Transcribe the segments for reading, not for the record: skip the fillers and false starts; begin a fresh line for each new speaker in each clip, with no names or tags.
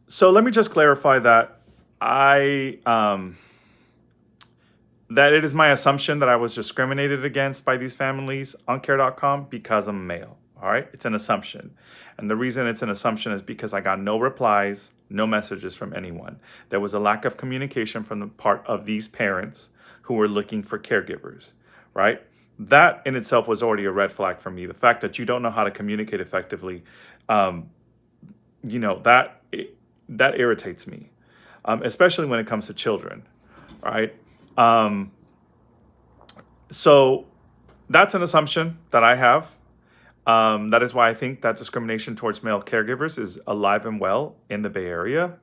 So let me just clarify that I that it is my assumption that I was discriminated against by these families on care.com because I'm male. All right. It's an assumption. And the reason it's an assumption is because I got no replies, no messages from anyone. There was a lack of communication from the part of these parents who were looking for caregivers, right? That in itself was already a red flag for me. The fact that you don't know how to communicate effectively, um, you know, that irritates me, especially when it comes to children, right? Um, so that's an assumption that I have. That is why I think that discrimination towards male caregivers is alive and well in the Bay Area.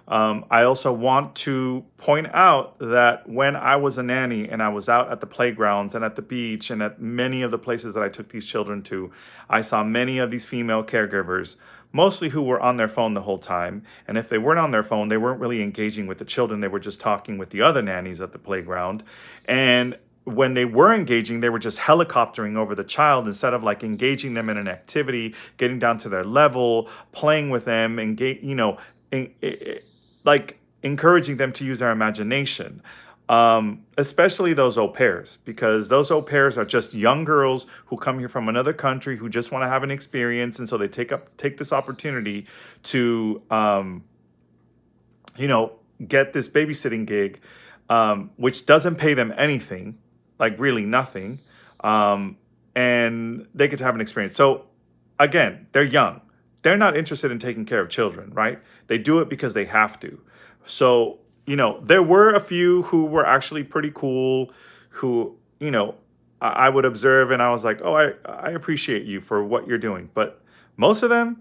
I also want to point out that when I was a nanny and I was out at the playgrounds and at the beach and at many of the places that I took these children to, I saw many of these female caregivers, mostly who were on their phone the whole time. And if they weren't on their phone, they weren't really engaging with the children. They were just talking with the other nannies at the playground. And when they were engaging, they were just helicoptering over the child instead of like engaging them in an activity, getting down to their level, playing with them, en- like encouraging them to use their imagination. Especially those au pairs, because those au pairs are just young girls who come here from another country who just want to have an experience, and so they take this opportunity to you know, get this babysitting gig, which doesn't pay them anything, like really nothing, um, and they get to have an experience. So again, they're young. They're not interested in taking care of children, right? They do it because they have to. So, there were a few who were actually pretty cool, who, I would observe and I was like, oh, I appreciate you for what you're doing. But most of them,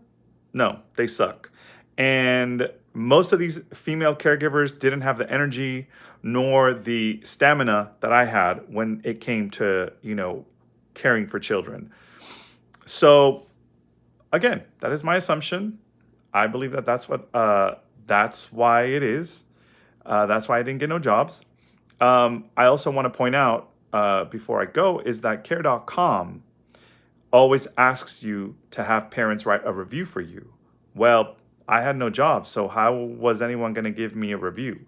no, they suck. And most of these female caregivers didn't have the energy nor the stamina that I had when it came to, caring for children. So again, that is my assumption. I believe that that's why it is. That's why I didn't get no jobs. I also want to point out before I go is that care.com always asks you to have parents write a review for you. Well, I had no job, so how was anyone going to give me a review?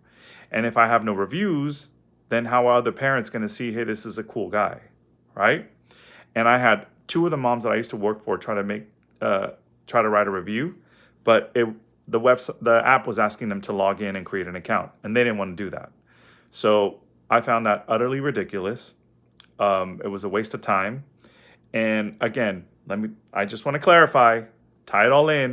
And if I have no reviews, then how are other parents going to see, hey, this is a cool guy, right? And I had two of the moms that I used to work for try to write a review, but the app was asking them to log in and create an account, and they didn't want to do that. So I found that utterly ridiculous. It was a waste of time. And again, I just want to clarify, tie it all in.